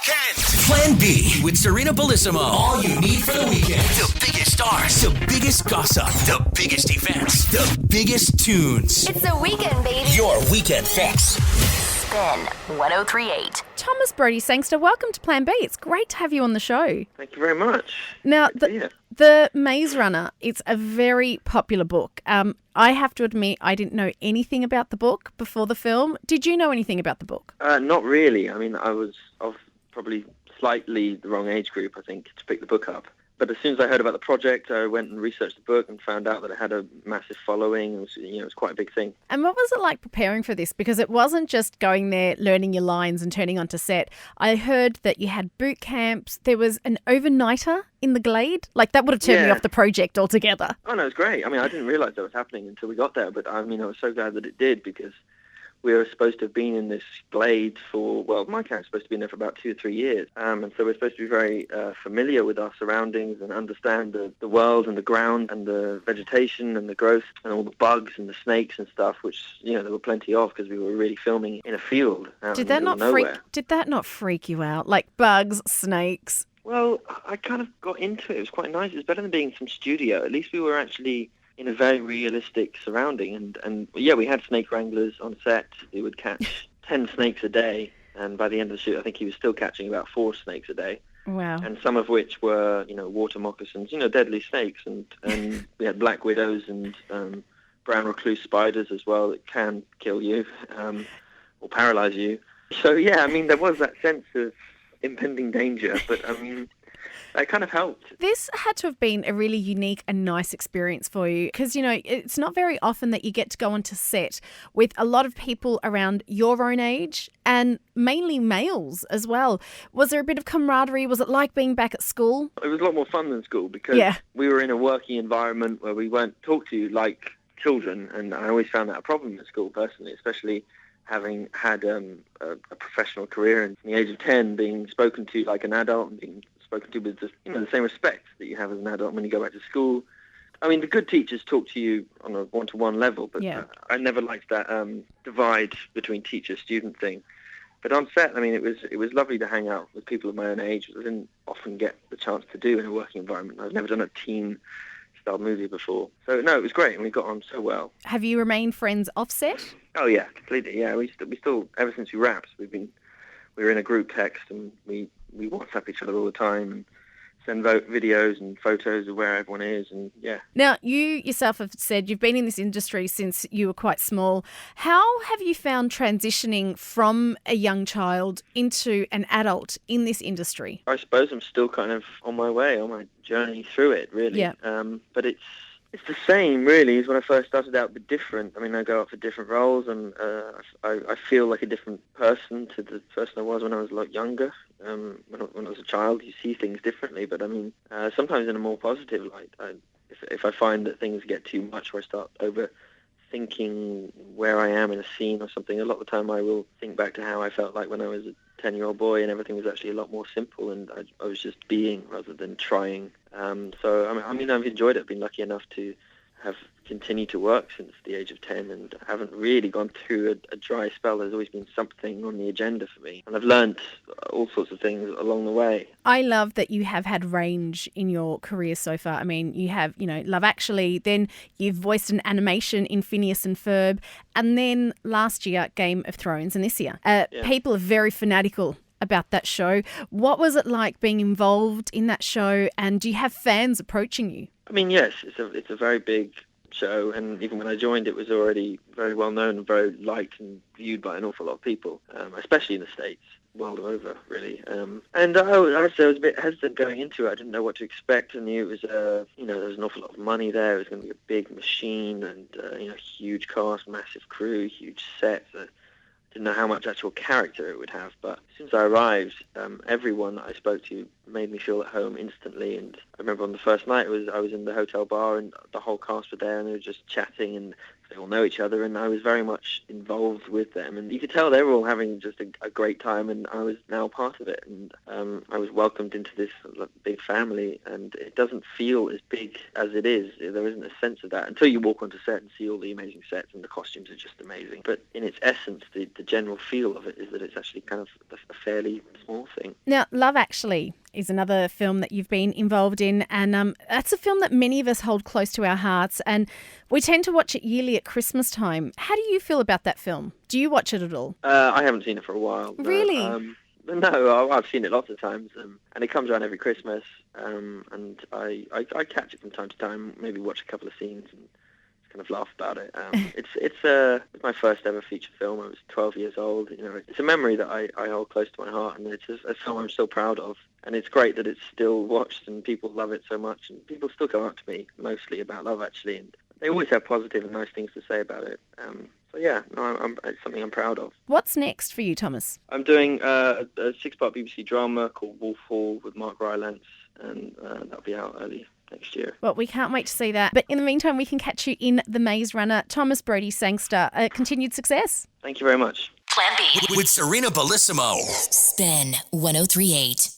weekend. Plan B with Sarina Bellissimo. All you need for the weekend. The biggest stars, the biggest gossip, the biggest events, the biggest tunes. It's the weekend, baby. Your weekend fix. Spin 103.8. Thomas Brodie-Sangster, welcome to Plan B. It's great to have you on the show. Thank you very much. Now, the Maze Runner, it's a very popular book. I have to admit, I didn't know anything about the book before the film. Did you know anything about the book? Not really. I mean, I was of probably slightly the wrong age group, I think, to pick the book up. But as soon as I heard about the project, I went and researched the book and found out that it had a massive following. It was quite a big thing. And what was it like preparing for this? Because it wasn't just going there, learning your lines and turning onto set. I heard that you had boot camps. There was an overnighter in the Glade. Like, that would have turned me off the project altogether. Oh, no, it was great. I mean, I didn't realise that was happening until we got there. But, I mean, I was so glad that it did, because we were supposed to have been in this glade for, well, my character's supposed to be in there for about 2 or 3 years. And so we're supposed to be very familiar with our surroundings and understand the world and the ground and the vegetation and the growth and all the bugs and the snakes and stuff, which, there were plenty of, because we were really filming in a field out in the middle of nowhere. Did that not freak you out? Like bugs, snakes? Well, I kind of got into it. It was quite nice. It was better than being in some studio. At least we were actually in a very realistic surrounding. And we had snake wranglers on set. They would catch 10 snakes a day. And by the end of the shoot, I think he was still catching about 4 snakes a day. Wow. And some of which were, water moccasins, deadly snakes. And we had black widows and brown recluse spiders as well that can kill you or paralyze you. So, there was that sense of impending danger. But, that kind of helped. This had to have been a really unique and nice experience for you, because, it's not very often that you get to go onto set with a lot of people around your own age and mainly males as well. Was there a bit of camaraderie? Was it like being back at school? It was a lot more fun than school, because we were in a working environment where we weren't talked to like children, and I always found that a problem at school personally, especially having had a professional career and from the age of 10 being spoken to like an adult and being spoken to with the same respect that you have as an adult when you go back to school. I mean, the good teachers talk to you on a one-to-one level, but I never liked that divide between teacher-student thing. But on set, it was lovely to hang out with people of my own age, which I didn't often get the chance to do in a working environment. I've never done a team-style movie before. So, no, it was great, and we got on so well. Have you remained friends off set? Oh, yeah, completely, yeah. We still, ever since we wrapped, we were in a group text, and we WhatsApp each other all the time and send videos and photos of where everyone is, and Now, you yourself have said you've been in this industry since you were quite small. How have you found transitioning from a young child into an adult in this industry? I suppose I'm still kind of on my way, on my journey through it, really. Yeah. But it's the same, really, as when I first started out, but different. I go out for different roles, and I feel like a different person to the person I was when I was a lot younger. When I was a child, you see things differently, but sometimes in a more positive light. If I find that things get too much, or I start overthinking where I am in a scene or something, a lot of the time I will think back to how I felt like when I was a 10-year-old boy, and everything was actually a lot more simple, and I was just being rather than trying. I've enjoyed it. I've been lucky enough to have continued to work since the age of 10, and haven't really gone through a dry spell. There's always been something on the agenda for me, and I've learned all sorts of things along the way. I love that you have had range in your career so far. You have, Love Actually, then you've voiced an animation in Phineas and Ferb, and then last year, Game of Thrones, and this year. People are very fanatical about that show. What was it like being involved in that show, and do you have fans approaching you? Yes, it's a very big show, and even when I joined, it was already very well known and very liked and viewed by an awful lot of people, especially in the States, world over, really. And I have to say I was a bit hesitant going into it. I didn't know what to expect. I knew it was, there was an awful lot of money there. It was going to be a big machine, and huge cast, massive crew, huge sets. Didn't know how much actual character it would have, but as soon as I arrived, everyone that I spoke to made me feel at home instantly. And I remember on the first night, I was in the hotel bar, and the whole cast were there, and they were just chatting, and they all know each other, and I was very much involved with them. And you could tell they were all having just a great time, and I was now part of it. And I was welcomed into this big family, and it doesn't feel as big as it is. There isn't a sense of that until you walk onto set and see all the amazing sets, and the costumes are just amazing. But in its essence, the general feel of it is that it's actually kind of a fairly small thing. Now, Love Actually is another film that you've been involved in, and that's a film that many of us hold close to our hearts, and we tend to watch it yearly at Christmas time. How do you feel about that film? Do you watch it at all? I haven't seen it for a while. Really? No, I've seen it lots of times, and it comes around every Christmas, and I catch it from time to time, maybe watch a couple of scenes and kind of laugh about it. It's my first ever feature film. I was 12 years old. You know, it's a memory that I hold close to my heart, and it's a film I'm still proud of. And it's great that it's still watched and people love it so much, and people still come up to me mostly about Love Actually, and they always have positive and nice things to say about it. So yeah, no, it's something I'm proud of. What's next for you, Thomas? I'm doing a 6-part BBC drama called Wolf Hall with Mark Rylance, and that'll be out early next year. Well, we can't wait to see that. But in the meantime, we can catch you in The Maze Runner. Thomas Brodie-Sangster, continued success. Thank you very much. Plan B. With Sarina Bellissimo. Spin 1038.